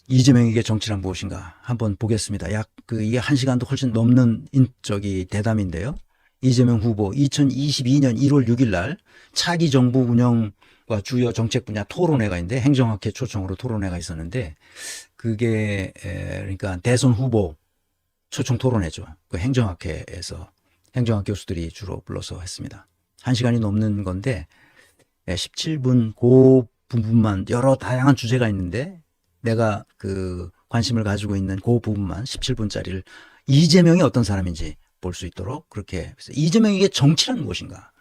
이재명에게 정치란 무엇인가 한번 보겠습니다. 이게 1시간도 훨씬 넘는 대담인데요. 이재명 후보 2022년 1월 6일 날 차기 정부 운영과 주요 정책 분야 토론회가 있는데 행정학회 초청으로 토론회가 있었는데 그게 그러니까 대선 후보 초청 토론회죠. 그 행정학회에서 행정학 교수들이 주로 불러서 했습니다. 1시간이 넘는 건데 17분 그 부분만 여러 다양한 주제가 있는데 내가 그 관심을 가지고 있는 그 부분만 17분짜리를 이재명이 어떤 사람인지 볼 수 있도록 그렇게 해서 이재명에게 정치란 무엇인가?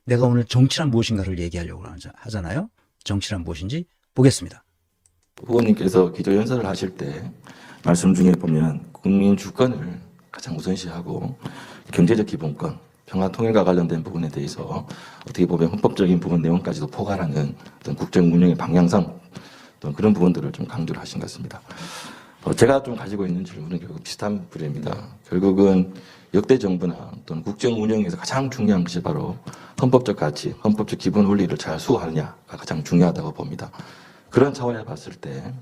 내가 오늘 정치란 무엇인가를 얘기하려고 하잖아요. 정치란 무엇인지 보겠습니다. 후보님께서 기조연설을 하실 때 말씀 중에 보면 국민 주권을 가장 우선시하고 경제적 기본권, 평화 통일과 관련된 부분에 대해서 어떻게 보면 헌법적인 부분 내용까지도 포괄하는 어떤 국정 운영의 방향성 어떤 그런 부분들을 좀 강조를 하신 것 같습니다. 제가 좀 가지고 있는 질문은 결국 비슷한 부류입니다. 결국은 역대 정부나 또는 국정 운영에서 가장 중요한 것이 바로 헌법적 가치, 헌법적 기본 원리를 잘 수호하느냐가 가장 중요하다고 봅니다. 그런 차원에서 봤을 때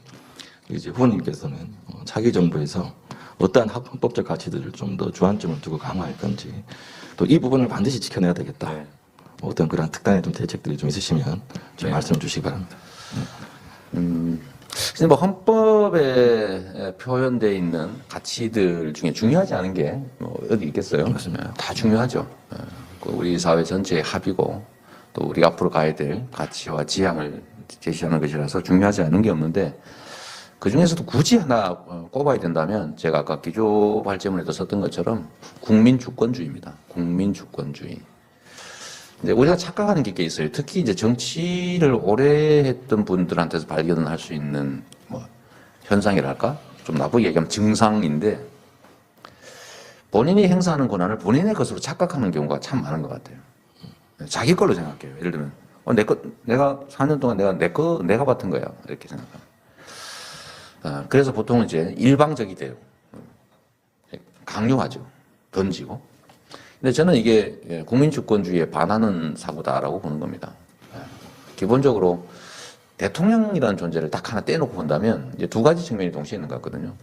이제 후보님께서는 차기 정부에서 어떠한 헌법적 가치들을 좀 더 주안점을 두고 강화할 건지 또 이 부분을 반드시 지켜내야 되겠다. 어떤 그런 특단의 좀 대책들이 좀 있으시면 좀 말씀 주시기 바랍니다. 근데 뭐 헌법에 표현되어 있는 가치들 중에 중요하지 않은 게 뭐 어디 있겠어요? 맞습니다. 다 중요하죠. 우리 사회 전체의 합이고 또 우리가 앞으로 가야 될 가치와 지향을 제시하는 것이라서 중요하지 않은 게 없는데 그 중에서도 굳이 하나 꼽아야 된다면 제가 아까 기조 발제문에도 썼던 것처럼 국민주권주의입니다. 국민주권주의. 근데 우리가 착각하는 게 꽤 있어요. 특히 이제 정치를 오래 했던 분들한테서 발견할 수 있는 뭐 현상이랄까? 좀 나쁘게 얘기하면 증상인데 본인이 행사하는 권한을 본인의 것으로 착각하는 경우가 참 많은 것 같아요. 자기 걸로 생각해요. 예를 들면 내가 4년 동안 내가 맡은 거야. 이렇게 생각합니다. 그래서 보통 이제 일방적이 돼요. 강요하죠. 던지고. 근데 저는 이게 국민주권주의에 반하는 사고다라고 보는 겁니다. 기본적으로 대통령이라는 존재를 딱 하나 떼놓고 본다면 이제 두 가지 측면이 동시에 있는 것 같거든요.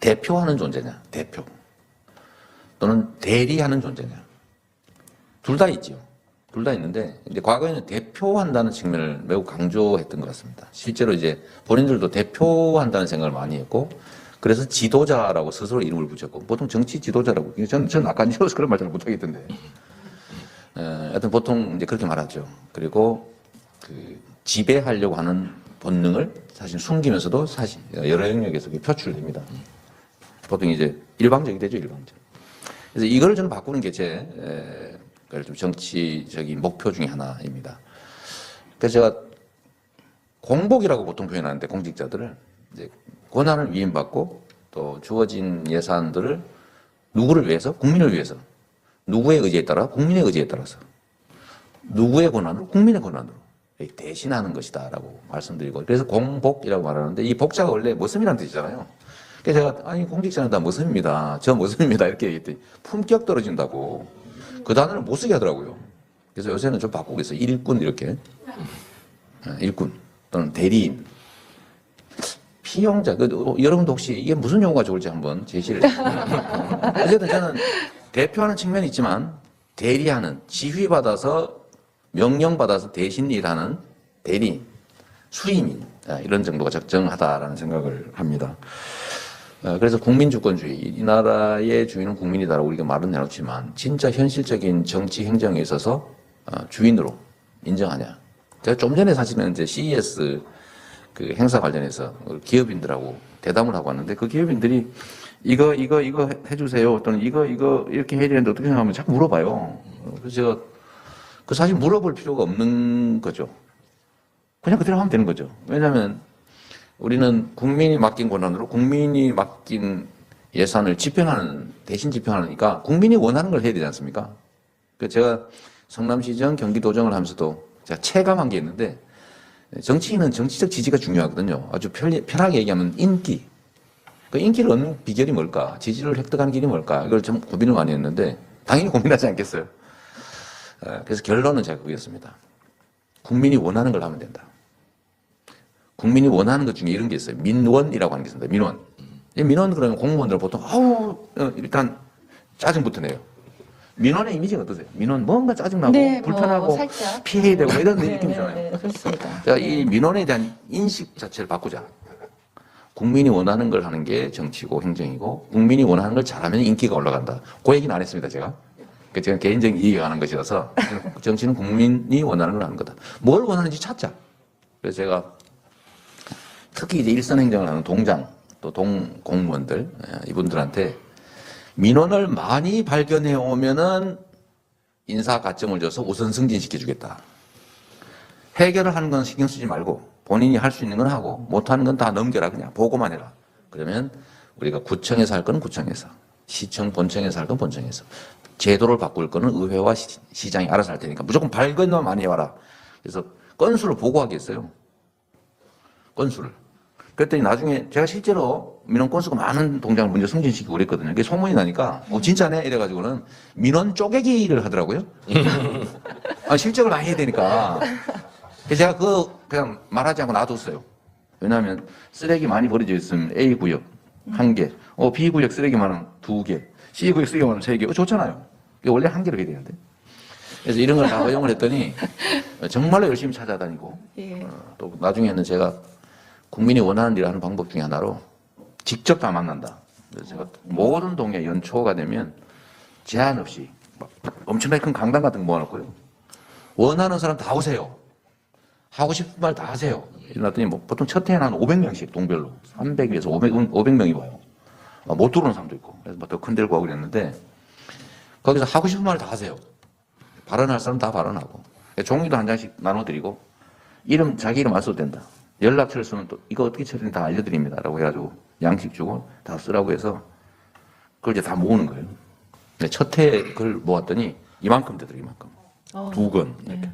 대표하는 존재냐, 대표. 또는 대리하는 존재냐. 둘 다 있죠. 둘 다 있는데 이제 과거에는 대표한다는 측면을 매우 강조했던 것 같습니다. 실제로 이제 본인들도 대표한다는 생각을 많이 했고 그래서 지도자라고 스스로 이름을 붙였고 보통 정치 지도자라고 저는 아까 이어서 그런 말 잘 못하겠던데 하여튼 보통 이제 그렇게 말하죠. 그리고 그 지배하려고 하는 본능을 사실 숨기면서도 사실 여러 영역에서 표출됩니다. 보통 이제 일방적이 되죠. 일방적. 그래서 이거를 저는 바꾸는 게 제 좀 정치적인 목표 중에 하나입니다. 그래서 제가 공복이라고 보통 표현하는데 공직자들을 이제 권한을 위임받고 또 주어진 예산들을 누구를 위해서? 국민을 위해서. 누구의 의지에 따라? 국민의 의지에 따라서. 누구의 권한으로? 국민의 권한으로. 대신하는 것이다라고 말씀드리고 그래서 공복이라고 말하는데 이 복자가 원래 모습이라는 뜻이잖아요. 그래서 제가 아니 공직자는 다 모습입니다. 저 모습입니다. 이렇게 얘기했더니 품격 떨어진다고 그 단어를 못 쓰게 하더라고요. 그래서 요새는 좀 바꾸고 있어요. 일꾼 이렇게. 일꾼 또는 대리인. 피용자, 여러분도 혹시 이게 무슨 용어가 좋을지 한번 제시를 해주세요. 어쨌든 저는 대표하는 측면이 있지만 대리하는, 지휘받아서 명령받아서 대신 일하는 대리, 수임인 이런 정도가 적정하다라는 생각을 합니다. 그래서 국민주권주의, 이 나라의 주인은 국민이다라고 우리가 말은 해놓지만 진짜 현실적인 정치 행정에 있어서 주인으로 인정하냐. 제가 좀 전에 사실은 이제 CES 그 행사 관련해서 기업인들하고 대담을 하고 왔는데 그 기업인들이 이거 해주세요. 또는 이거 이렇게 해야 되는데 어떻게 생각하면 자꾸 물어봐요. 그래서 제가 그 사실 물어볼 필요가 없는 거죠. 그냥 그대로 하면 되는 거죠. 왜냐하면 우리는 국민이 맡긴 권한으로 국민이 맡긴 예산을 대신 집행하니까 국민이 원하는 걸 해야 되지 않습니까? 그래서 제가 성남시정, 경기도정을 하면서도 제가 체감한 게 있는데 정치인은 정치적 지지가 중요하거든요. 아주 편하게 얘기하면 인기. 그 인기를 얻는 비결이 뭘까? 지지를 획득하는 길이 뭘까? 이걸 좀 고민을 많이 했는데 당연히 고민하지 않겠어요. 그래서 결론은 제가 그거였습니다. 국민이 원하는 걸 하면 된다. 국민이 원하는 것 중에 이런 게 있어요. 민원이라고 하는 게 있습니다. 민원. 이 민원 그러면 공무원들은 보통 일단 짜증부터 내요. 민원의 이미지가 어떠세요? 민원 뭔가 짜증나고 네, 불편하고 살짝. 피해야 되고 이런 네, 느낌이잖아요. 네, 그렇습니다. 자, 이 민원에 대한 인식 자체를 바꾸자. 국민이 원하는 걸 하는 게 정치고 행정이고 국민이 원하는 걸 잘하면 인기가 올라간다. 그 얘기는 안 했습니다, 제가. 그 제가 개인적인 이익을 하는 것이어서 정치는 국민이 원하는 걸 하는 거다. 뭘 원하는지 찾자. 그래서 제가 특히 이제 일선 행정을 하는 동장 또 공무원들 이분들한테 민원을 많이 발견해 오면은 인사 가점을 줘서 우선 승진시켜 주겠다. 해결을 하는 건 신경 쓰지 말고 본인이 할 수 있는 건 하고 못하는 건 다 넘겨라. 그냥 보고만 해라. 그러면 우리가 구청에서 할 거는 구청에서, 시청 본청에서 할 건 본청에서, 제도를 바꿀 거는 의회와 시장이 알아서 할 테니까 무조건 발견만 많이 해와라. 그래서 건수를 보고하게 했어요. 건수를. 그랬더니 나중에 제가 실제로 민원 건수가 많은 동장을 먼저 승진시키고 그랬거든요. 그게 소문이 나니까 진짜네 이래가지고는 민원 쪼개기를 하더라고요. 실적을 많이 해야 되니까. 그래서 제가 그냥 말하지 않고 놔뒀어요. 왜냐하면 쓰레기 많이 버려져 있으면 A 구역 1개, B 구역 쓰레기 많으면 2개, C 구역 쓰레기 많으면 3개. 좋잖아요. 이게 원래 1개로 해야 되는데. 그래서 이런 걸 다 허용을 했더니 정말로 열심히 찾아다니고 예. 또 나중에는 제가 국민이 원하는 일을 하는 방법 중에 하나로 직접 다 만난다. 그래서 제가 모든 동에 연초가 되면 제한 없이 막 엄청나게 큰 강당 같은 거 모아놓고요. 원하는 사람 다 오세요. 하고 싶은 말 다 하세요. 이랬더니 뭐 보통 첫 해에는 한 500명씩 동별로 300에서 500명이 와요. 못 들어오는 사람도 있고. 그래서 뭐 더 큰 데를 가고 그랬는데 거기서 하고 싶은 말 다 하세요. 발언할 사람 다 발언하고. 종이도 한 장씩 나눠드리고 자기 이름 안 써도 된다. 연락처를 쓰면 또 이거 어떻게 처리는 다 알려드립니다. 라고 해가지고 양식 주고 다 쓰라고 해서 그걸 이제 다 모으는 거예요. 근데 첫 해 그걸 모았더니 이만큼 되더라고요. 이만큼. 2권. 이렇게.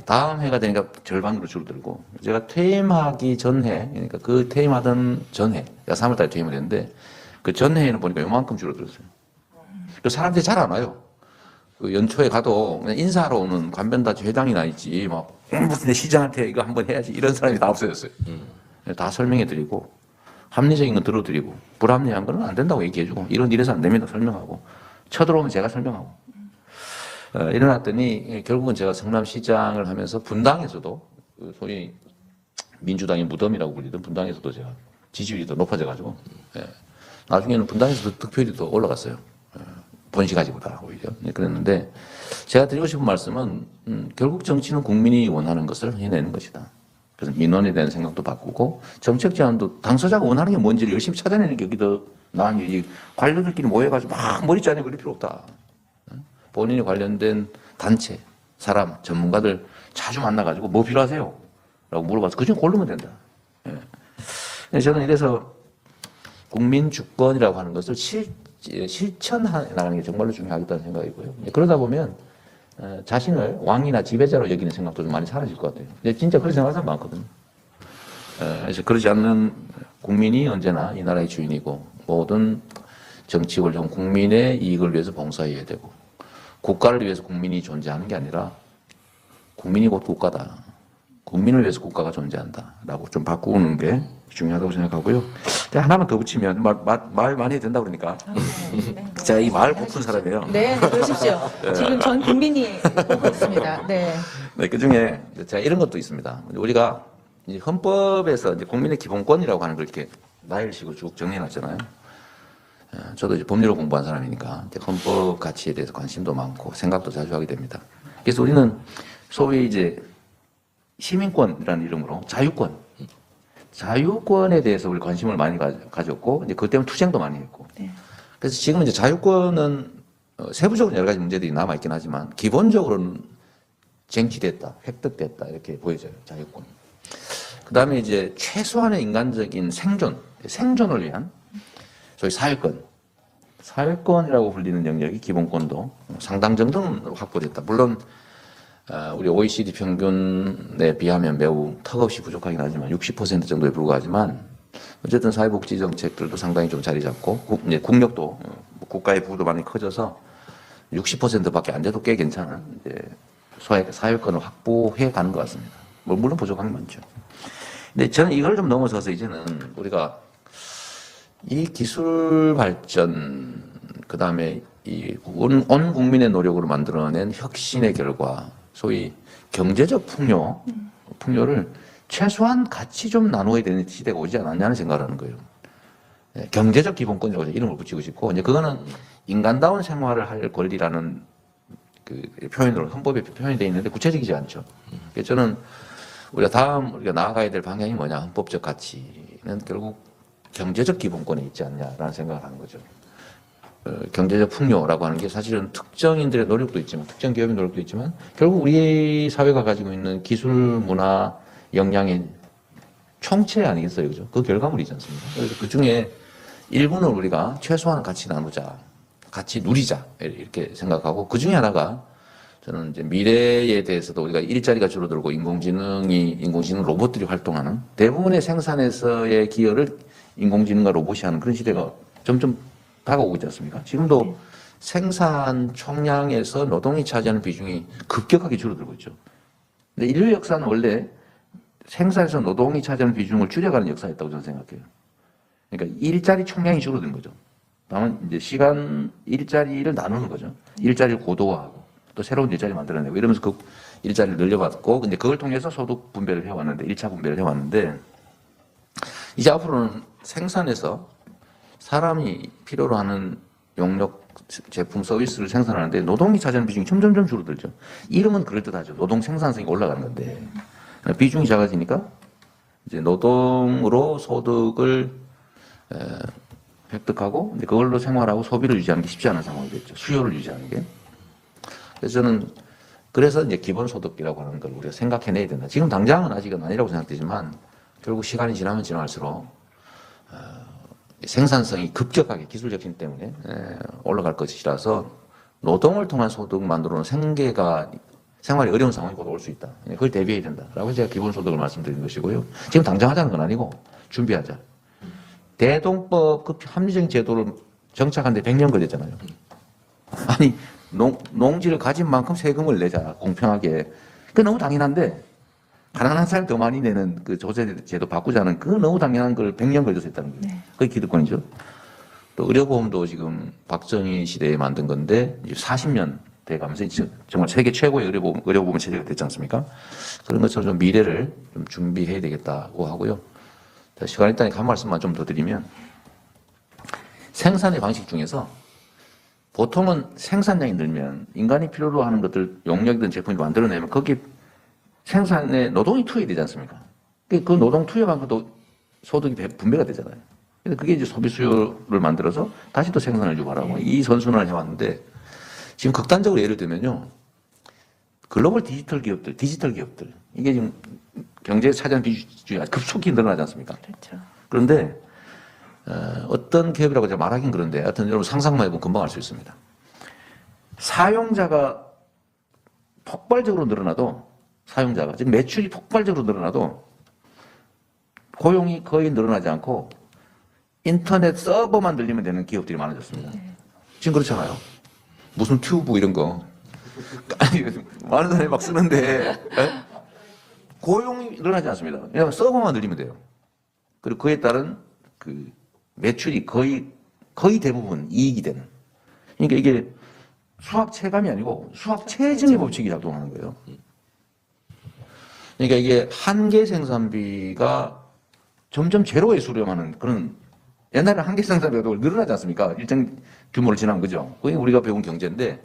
다음 해가 되니까 절반으로 줄어들고 제가 퇴임하기 전해, 그러니까 그 퇴임하던 전해, 제가 3월달에 퇴임을 했는데 그 전해에는 보니까 요만큼 줄어들었어요. 그 사람들이 잘 안 와요. 그 연초에 가도 그냥 인사하러 오는 관변단체 회장이나 있지, 막 무슨 시장한테 이거 한번 해야지 이런 사람이 다 없어졌어요. 다 설명해드리고 합리적인 건 들어드리고 불합리한 거는 안 된다고 얘기해주고 이런 일에서 안 됩니다 설명하고 쳐들어오면 제가 설명하고 일어났더니 결국은 제가 성남시장을 하면서 분당에서도 소위 민주당의 무덤이라고 불리던 분당에서도 제가 지지율이 더 높아져가지고 나중에는 분당에서도 득표율이 더 올라갔어요. 본시가지보다 오히려 그랬는데 제가 드리고 싶은 말씀은 결국 정치는 국민이 원하는 것을 해내는 것이다. 그래서 민원에 대한 생각도 바꾸고 정책 제안도 당사자가 원하는 게 뭔지를 열심히 찾아내는 게 여기 더 나은 일이 관료들끼리 모여가지고 막 머리 짜내고 그럴 필요 없다. 본인이 관련된 단체, 사람, 전문가들 자주 만나가지고 뭐 필요하세요? 라고 물어봐서 그중에 고르면 된다. 저는 이래서 국민 주권이라고 하는 것을 실천해 나가는 게 정말로 중요하겠다는 생각이고요. 그러다 보면 자신을 왕이나 지배자로 여기는 생각도 좀 많이 사라질 것 같아요. 근데 진짜 그렇게 생각하는 사람 많거든요. 그래서 그러지 않는 국민이 언제나 이 나라의 주인이고 모든 정치 권력은 국민의 이익을 위해서 봉사해야 되고 국가를 위해서 국민이 존재하는 게 아니라 국민이 곧 국가다. 국민을 위해서 국가가 존재한다라고 좀 바꾸는 게 중요하다고 생각하고요. 하나만 더 붙이면 말 많이 해야 된다 그러니까 제가 이 말 고픈 사람이에요. 네, 그러십시오. 지금 전 국민이 보고 있습니다. 네. 네, 그 중에 제가 이런 것도 있습니다. 우리가 이제 헌법에서 이제 국민의 기본권이라고 하는 걸 이렇게 나열식으로 쭉 정리해놨잖아요. 저도 이제 법률을 공부한 사람이니까 이제 헌법 가치에 대해서 관심도 많고 생각도 자주 하게 됩니다. 그래서 우리는 소위 이제 시민권이라는 이름으로 자유권에 대해서 우리 관심을 많이 가졌고 이제 그것 때문에 투쟁도 많이 했고. 네. 그래서 지금 이제 자유권은 세부적으로 여러 가지 문제들이 남아 있긴 하지만 기본적으로는 쟁취됐다, 획득됐다 이렇게 보여져요. 자유권. 그 다음에 이제 최소한의 인간적인 생존을 위한 소위 사회권이라고 불리는 영역이 기본권도 상당 정도는 확보됐다. 물론 우리 OECD 평균에 비하면 매우 턱없이 부족하긴 하지만 60% 정도에 불과하지만 어쨌든 사회복지 정책들도 상당히 좀 자리 잡고 국력도 국가의 부도 많이 커져서 60%밖에 안 돼도 꽤 괜찮은 이제 사회권을 확보해 가는 것 같습니다. 물론 부족한 게 많죠. 근데 저는 이걸 좀 넘어서서 이제는 우리가 이 기술 발전, 그 다음에 온 국민의 노력으로 만들어낸 혁신의 결과, 소위 경제적 풍요를 최소한 같이 좀 나누어야 되는 시대가 오지 않았냐는 생각을 하는 거예요. 예, 경제적 기본권이라고 이름을 붙이고 싶고, 이제 그거는 인간다운 생활을 할 권리라는 그 표현으로 헌법에 표현이 되어 있는데 구체적이지 않죠. 그래서 저는 우리가 나아가야 될 방향이 뭐냐, 헌법적 가치는 결국 경제적 기본권에 있지 않냐라는 생각을 하는 거죠. 경제적 풍요라고 하는 게 사실은 특정인들의 노력도 있지만, 특정 기업의 노력도 있지만, 결국 우리 사회가 가지고 있는 기술, 문화, 역량의 총체 아니겠어요, 그죠? 그 결과물이지 않습니까? 그래서 그 중에 일부는 우리가 최소한 같이 나누자, 같이 누리자 이렇게 생각하고, 그 중에 하나가 저는 이제 미래에 대해서도 우리가 일자리가 줄어들고 인공지능 로봇들이 활동하는 대부분의 생산에서의 기여를 인공지능과 로봇이 하는 그런 시대가 점점 다가오고 있지 않습니까? 지금도 생산 총량에서 노동이 차지하는 비중이 급격하게 줄어들고 있죠. 근데 인류 역사는 원래 생산에서 노동이 차지하는 비중을 줄여가는 역사였다고 저는 생각해요. 그러니까 일자리 총량이 줄어든 거죠. 다만 이제 일자리를 나누는 거죠. 일자리를 고도화하고 또 새로운 일자리 만들어내고 이러면서 그 일자리를 늘려받고, 근데 그걸 통해서 소득 분배를 해왔는데, 1차 분배를 해왔는데, 이제 앞으로는 생산에서 사람이 필요로 하는 용역, 제품, 서비스를 생산하는데 노동이 차지하는 비중이 점점점 줄어들죠. 이름은 그럴듯하죠. 노동 생산성이 올라가는 건데 비중이 작아지니까 이제 노동으로 소득을 획득하고 이제 그걸로 생활하고 소비를 유지하는 게 쉽지 않은 상황이 됐죠. 수요를 유지하는 게. 그래서 저는 이제 기본소득이라고 하는 걸 우리가 생각해내야 된다. 지금 당장은 아직은 아니라고 생각되지만 결국 시간이 지나면 지날수록 생산성이 급격하게 기술적 힘 때문에 올라갈 것이라서 노동을 통한 소득 만들어놓은 생활이 어려운 상황이 곧 올 수 있다. 그걸 대비해야 된다라고 제가 기본소득을 말씀드린 것이고요. 지금 당장 하자는 건 아니고 준비하자. 대동법 그 합리적인 제도를 정착한 데 100년 걸렸잖아요. 아니 농지를 가진 만큼 세금을 내자, 공평하게. 그게 너무 당연한데 가난한 사람 더 많이 내는 그 조세제도 바꾸자는 그 너무 당연한 걸 100년 걸려서 했다는 거예요. 네. 그게 기득권이죠. 또 의료보험도 지금 박정희 시대에 만든 건데 이제 40년 돼가면서 정말 세계 최고의 의료보험 체제가 됐지 않습니까? 그런 것처럼 좀 미래를 좀 준비해야 되겠다고 하고요. 자, 시간이 있다니까 한 말씀만 좀 더 드리면, 생산의 방식 중에서 보통은 생산량이 늘면 인간이 필요로 하는 것들, 용역이든 제품을 만들어내면 거기 생산에 노동이 투여이 되지 않습니까? 그 노동 투여한 것도 소득이 분배가 되잖아요. 그래서 그게 이제 소비 수요를 만들어서 다시 또 생산을 유발하고 이 선순환을 해왔는데, 지금 극단적으로 예를 들면요, 글로벌 디지털 기업들 이게 지금 경제에 차지하는 비중이 급속히 늘어나지 않습니까? 그렇죠. 그런데 어떤 기업이라고 제가 말하긴 그런데 하여튼 여러분 상상만 해보면 금방 알 수 있습니다. 사용자가 폭발적으로 늘어나도, 즉 매출이 폭발적으로 늘어나도 고용이 거의 늘어나지 않고 인터넷 서버만 늘리면 되는 기업들이 많아졌습니다. 지금 그렇잖아요. 무슨 튜브 이런 거. 아니, 많은 사람이 막 쓰는데 고용이 늘어나지 않습니다. 그냥 서버만 늘리면 돼요. 그리고 그에 따른 그 매출이 거의 대부분 이익이 되는. 그러니까 이게 수학 체감이 아니고 수학 체증의 법칙이 작동하는 거예요. 그러니까 이게 한계 생산비가 점점 제로에 수렴하는 그런, 옛날에 한계 생산비가 늘어나지 않습니까? 일정 규모를 지난 거죠. 그게 우리가 배운 경제인데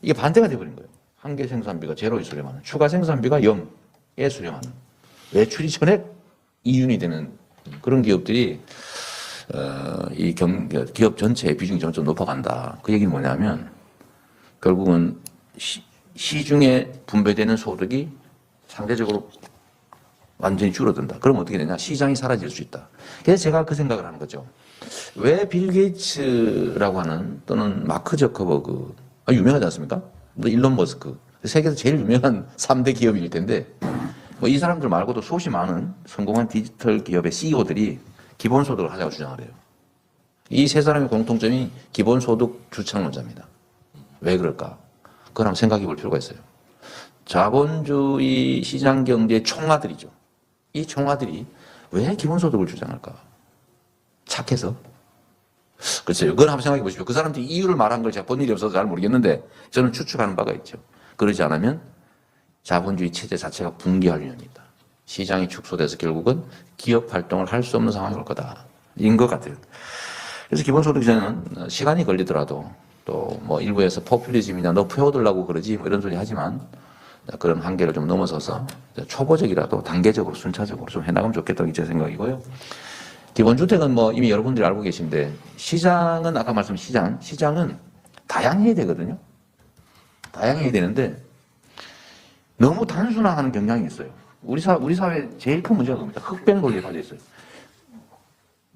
이게 반대가 돼버린 거예요. 한계 생산비가 제로에 수렴하는, 추가 생산비가 0에 수렴하는, 매출이 전액 이윤이 되는 그런 기업들이 이 기업 전체의 비중이 점점 높아간다. 그 얘기는 뭐냐면 결국은 시중에 분배되는 소득이 상대적으로 완전히 줄어든다. 그럼 어떻게 되냐? 시장이 사라질 수 있다. 그래서 제가 그 생각을 하는 거죠. 왜 빌 게이츠라고 하는, 또는 마크 저커버그, 유명하지 않습니까? 또 일론 머스크, 세계에서 제일 유명한 3대 기업일 텐데, 뭐 이 사람들 말고도 수없이 많은 성공한 디지털 기업의 CEO들이 기본소득을 하자고 주장을 해요. 이 세 사람의 공통점이 기본소득 주창론자입니다. 왜 그럴까? 그걸 한번 생각해 볼 필요가 있어요. 자본주의 시장경제의 총아들이죠. 이 총아들이 왜 기본소득을 주장할까? 착해서? 글쎄요. 그건 한번 생각해 보십시오. 그 사람들이 이유를 말한 걸 제가 본 일이 없어서 잘 모르겠는데 저는 추측하는 바가 있죠. 그러지 않으면 자본주의 체제 자체가 붕괴할 위험이 있다. 시장이 축소돼서 결국은 기업 활동을 할 수 없는 상황이 올 거다. 인 것 같아요. 그래서 기본소득 저는 시간이 걸리더라도 또 뭐 일부에서 포퓰리즘이나 너 표어들라고 그러지 뭐 이런 소리 하지만 그런 한계를 좀 넘어서서 초보적이라도 단계적으로 순차적으로 좀 해나가면 좋겠다는 게 제 생각이고요. 기본주택은 뭐 이미 여러분들이 알고 계신데 시장은 아까 말씀하신 시장은 다양해야 되거든요. 다양해야 되는데 너무 단순화하는 경향이 있어요. 우리 사회 제일 큰 문제가 그겁니다. 흑백 논리에 빠져 있어요.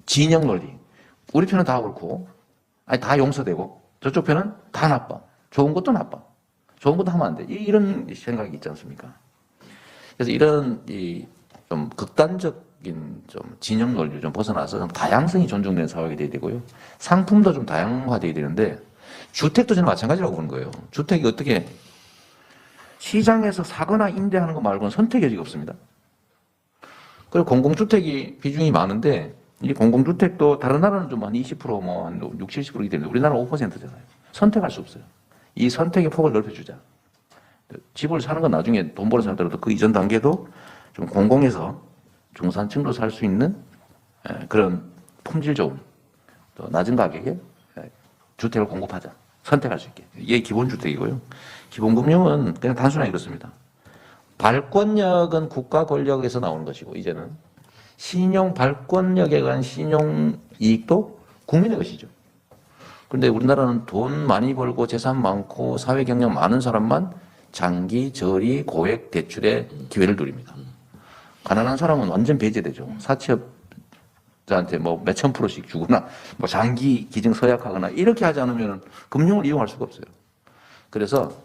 진영 논리. 우리 편은 다 그렇고, 아니 다 용서되고 저쪽 편은 다 나빠. 좋은 것도 나빠. 좋은 것도 하면 안 돼. 이런 생각이 있지 않습니까? 그래서 이런 좀 극단적인 좀 진영 논리를 좀 벗어나서 좀 다양성이 존중되는 사회가 돼야 되고요. 상품도 좀 다양화돼야 되는데 주택도 저는 마찬가지라고 보는 거예요. 주택이 어떻게 시장에서 사거나 임대하는 거 말고는 선택의 여지가 없습니다. 그리고 공공주택이 비중이 많은데 이 공공주택도 다른 나라는 좀 한 20%, 뭐 한 60, 70%이기 때문에 우리나라는 5%잖아요. 선택할 수 없어요. 이 선택의 폭을 넓혀주자. 집을 사는 건 나중에 돈 벌어서 살더라도 그 이전 단계도 좀 공공에서 중산층도 살 수 있는 그런 품질 좋은 또 낮은 가격에 주택을 공급하자. 선택할 수 있게. 이게 기본주택이고요. 기본금융은 그냥 단순하게 이렇습니다. 발권력은 국가 권력에서 나오는 것이고 이제는 신용 발권력에 관한 신용 이익도 국민의 것이죠. 그런데 우리나라는 돈 많이 벌고 재산 많고 사회 경력 많은 사람만 장기, 저리, 고액 대출의 기회를 누립니다. 가난한 사람은 완전 배제되죠. 사채업자한테 뭐 몇천 프로씩 주거나 뭐 장기 기증 서약하거나 이렇게 하지 않으면 금융을 이용할 수가 없어요. 그래서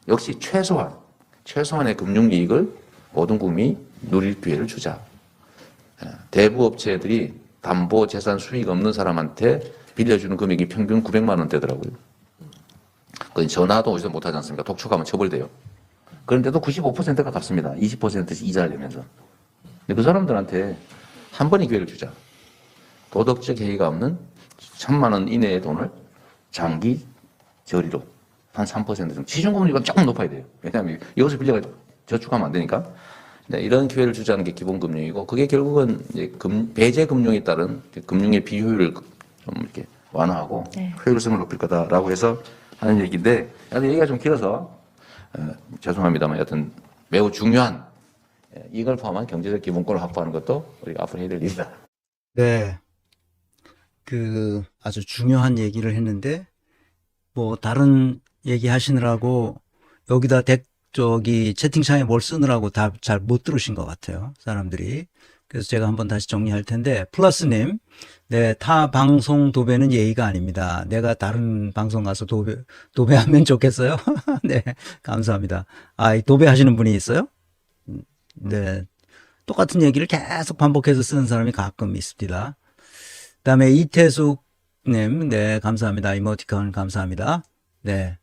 역시 최소한의 금융 이익을 모든 국민이 누릴 기회를 주자. 대부 업체들이 담보 재산 수익 없는 사람한테 빌려주는 금액이 평균 900만 원대더라고요. 그건 전화도 어디서 못하지 않습니까? 독촉하면 처벌돼요. 그런데도 95%가 갚습니다. 20%씩 이자를 내면서. 근데 그 사람들한테 한 번의 기회를 주자. 도덕적 해이가 없는 1,000만 원 이내의 돈을 장기 저리로 한 3% 정도. 시중금리가 조금 높아야 돼요. 왜냐하면 여기서 빌려가 저축하면 안 되니까. 네, 이런 기회를 주자는 게 기본금융이고 그게 결국은 이제 배제금융에 따른 금융의 비효율을 좀 이렇게 완화하고 효율성을 높일 거다라고 해서 하는 얘기인데 얘기가 좀 길어서 죄송합니다만 여튼 매우 중요한 이걸 포함한 경제적 기본권을 확보하는 것도 우리가 앞으로 해야 될 일이다. 네. 아주 중요한 얘기를 했는데, 뭐, 다른 얘기 하시느라고, 여기다 채팅창에 뭘 쓰느라고 다 잘 못 들으신 것 같아요. 사람들이. 그래서 제가 한번 다시 정리할 텐데, 플러스님, 네, 타 방송 도배는 예의가 아닙니다. 내가 다른 방송 가서 도배하면 좋겠어요? 네, 감사합니다. 이 도배하시는 분이 있어요? 네. 똑같은 얘기를 계속 반복해서 쓰는 사람이 가끔 있습니다. 그 다음에 이태숙님, 네, 감사합니다. 이모티콘 감사합니다. 네.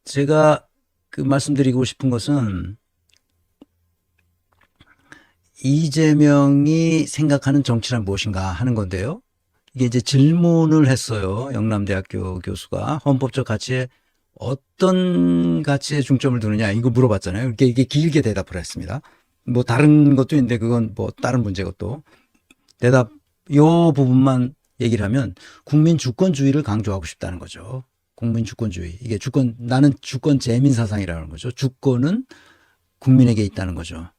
제가 말씀드리고 싶은 것은 이재명이 생각하는 정치란 무엇인가 하는 건데요. 이게 이제 질문을 했어요. 영남대학교 교수가 헌법적 가치에 어떤 가치에 중점을 두느냐 이거 물어봤잖아요. 이게 길게 대답을 했습니다. 뭐 다른 것도 있는데 그건 뭐 다른 문제고 또 요 부분만 얘기를 하면 국민 주권주의를 강조하고 싶다는 거죠. 국민 주권주의. 이게 나는 주권 재민 사상이라는 거죠. 주권은 국민에게 있다는 거죠.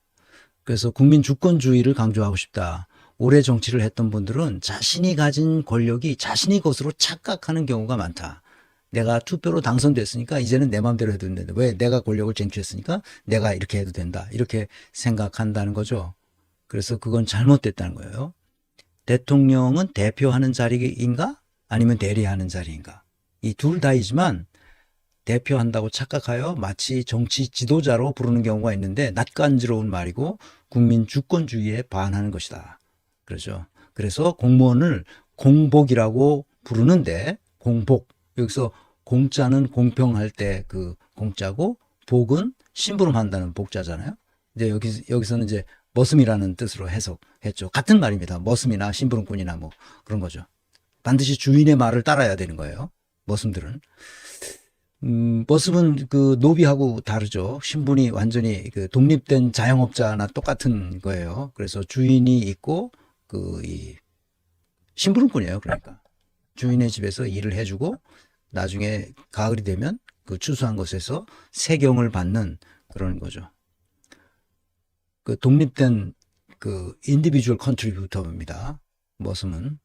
그래서 국민 주권주의를 강조하고 싶다. 오래 정치를 했던 분들은 자신이 가진 권력이 자신이 것으로 착각하는 경우가 많다. 내가 투표로 당선됐으니까 이제는 내 마음대로 해도 된다. 왜? 내가 권력을 쟁취했으니까 내가 이렇게 해도 된다. 이렇게 생각한다는 거죠. 그래서 그건 잘못됐다는 거예요. 대통령은 대표하는 자리인가? 아니면 대리하는 자리인가? 이 둘 다이지만 대표한다고 착각하여 마치 정치 지도자로 부르는 경우가 있는데 낯간지러운 말이고 국민 주권주의에 반하는 것이다. 그렇죠. 그래서 공무원을 공복이라고 부르는데 공복. 여기서 공짜는 공평할 때 그 공짜고 복은 심부름한다는 복자잖아요. 이제 여기서는 이제 머슴이라는 뜻으로 해석했죠. 같은 말입니다. 머슴이나 심부름꾼이나 뭐 그런 거죠. 반드시 주인의 말을 따라야 되는 거예요. 머슴들은. 머슴은 그 노비하고 다르죠. 신분이 완전히 그 독립된 자영업자나 똑같은 거예요. 그래서 주인이 있고 이 심부름꾼이에요. 그러니까 주인의 집에서 일을 해주고 나중에 가을이 되면 그 추수한 것에서 세경을 받는 그런 거죠. 그 독립된 그 인디비주얼 컨트리뷰터입니다. 머슴은.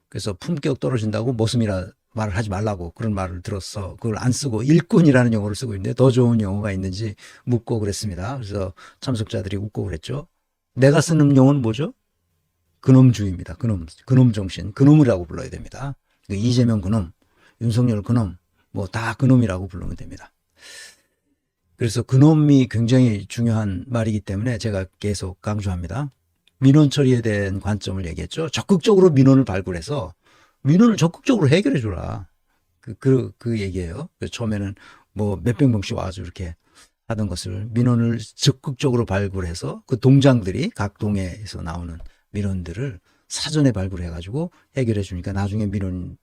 그래서 품격 떨어진다고 머슴이라 말을 하지 말라고 그런 말을 들었어. 그걸 안 쓰고 일꾼이라는 용어를 쓰고 있는데 더 좋은 용어가 있는지 묻고 그랬습니다. 그래서 참석자들이 웃고 그랬죠. 내가 쓰는 용어는 뭐죠? 그놈주의입니다. 그놈 정신. 그놈이라고 불러야 됩니다. 이재명 그놈, 윤석열 그놈, 뭐 다 그놈이라고 부르면 됩니다. 그래서 그놈이 굉장히 중요한 말이기 때문에 제가 계속 강조합니다. 민원 처리에 대한 관점을 얘기했죠. 적극적으로 민원을 발굴해서 민원을 적극적으로 해결해 줘라. 그 얘기예요. 처음에는 뭐 몇백 명씩 와서 이렇게 하던 것을 민원을 적극적으로 발굴해서 그 동장들이 각 동에서 나오는 민원들을 사전에 발굴해 가지고 해결해 주니까 나중에 민원이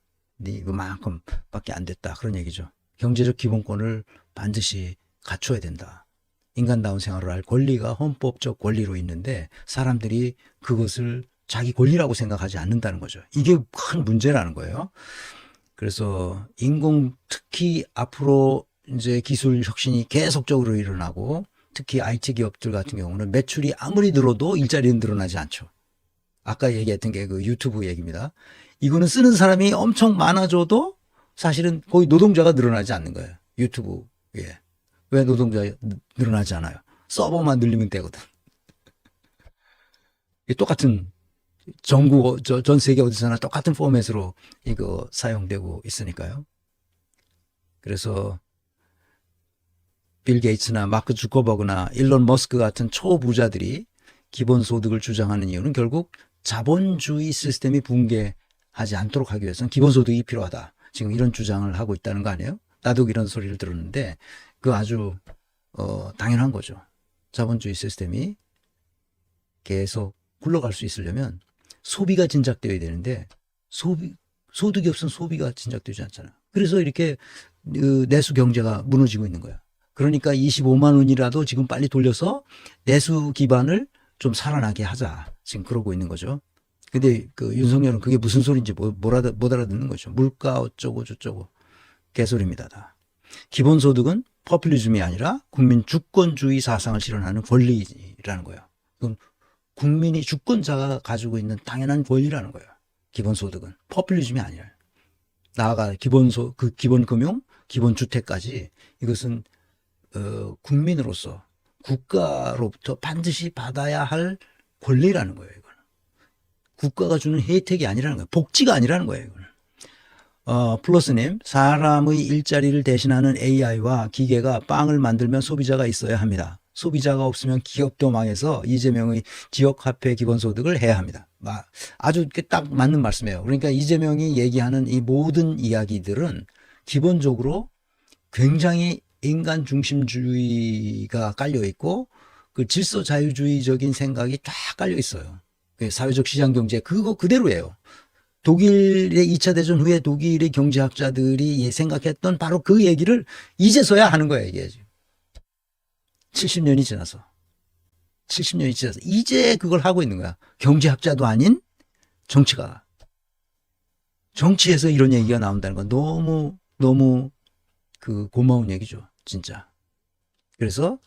그만큼밖에 안 됐다. 그런 얘기죠. 경제적 기본권을 반드시 갖춰야 된다. 인간다운 생활을 할 권리가 헌법적 권리로 있는데 사람들이 그것을 자기 권리라고 생각하지 않는다는 거죠. 이게 큰 문제라는 거예요. 그래서 특히 앞으로 이제 기술 혁신이 계속적으로 일어나고 특히 IT 기업들 같은 경우는 매출이 아무리 늘어도 일자리는 늘어나지 않죠. 아까 얘기했던 게 그 유튜브 얘기입니다. 이거는 쓰는 사람이 엄청 많아져도 사실은 거의 노동자가 늘어나지 않는 거예요. 유튜브에. 왜 노동자가 늘어나지 않아요? 서버만 늘리면 되거든. 똑같은 전국, 전 세계 어디서나 똑같은 포맷으로 이거 사용되고 있으니까요. 그래서 빌 게이츠나 마크 주커버그나 일론 머스크 같은 초부자들이 기본소득을 주장하는 이유는 결국 자본주의 시스템이 붕괴하지 않도록 하기 위해서는 기본소득이 필요하다. 지금 이런 주장을 하고 있다는 거 아니에요? 나도 이런 소리를 들었는데 그 아주 당연한 거죠. 자본주의 시스템이 계속 굴러갈 수 있으려면 소비가 진작되어야 되는데 소득이 없으면 소비가 진작되지 않잖아요. 그래서 이렇게 내수 경제가 무너지고 있는 거야. 그러니까 25만 원이라도 지금 빨리 돌려서 내수 기반을 좀 살아나게 하자. 지금 그러고 있는 거죠. 근데 그 윤석열은 그게 무슨 소리인지 못 알아듣는 거죠. 물가 어쩌고 저쩌고 개소리입니다. 다. 기본소득은 포퓰리즘이 아니라 국민 주권주의 사상을 실현하는 권리라는 거예요. 그건 국민이 주권자가 가지고 있는 당연한 권리라는 거예요. 기본소득은 포퓰리즘이 아니라 나아가 기본금융, 기본주택까지 이것은 국민으로서 국가로부터 반드시 받아야 할 권리라는 거예요. 이거는 국가가 주는 혜택이 아니라는 거예요. 복지가 아니라는 거예요. 이거는. 플러스님, 사람의 일자리를 대신하는 AI와 기계가 빵을 만들면 소비자가 있어야 합니다. 소비자가 없으면 기업도 망해서 이재명의 지역화폐 기본소득을 해야 합니다. 아주 딱 맞는 말씀이에요. 그러니까 이재명이 얘기하는 이 모든 이야기들은 기본적으로 굉장히 인간 중심주의가 깔려 있고 그 질서 자유주의적인 생각이 다 깔려 있어요. 사회적 시장 경제 그거 그대로예요. 독일의 2차 대전 후에 독일의 경제학자들이 생각했던 바로 그 얘기를 이제서야 하는 거예요. 이게 70년이 지나서 이제 그걸 하고 있는 거야. 경제학자도 아닌 정치가. 정치에서 이런 얘기가 나온다는 건 너무 그 고마운 얘기죠. 진짜. 그래서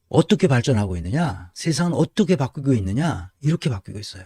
어떻게 발전하고 있느냐, 세상은 어떻게 바뀌고 있느냐, 이렇게 바뀌고 있어요.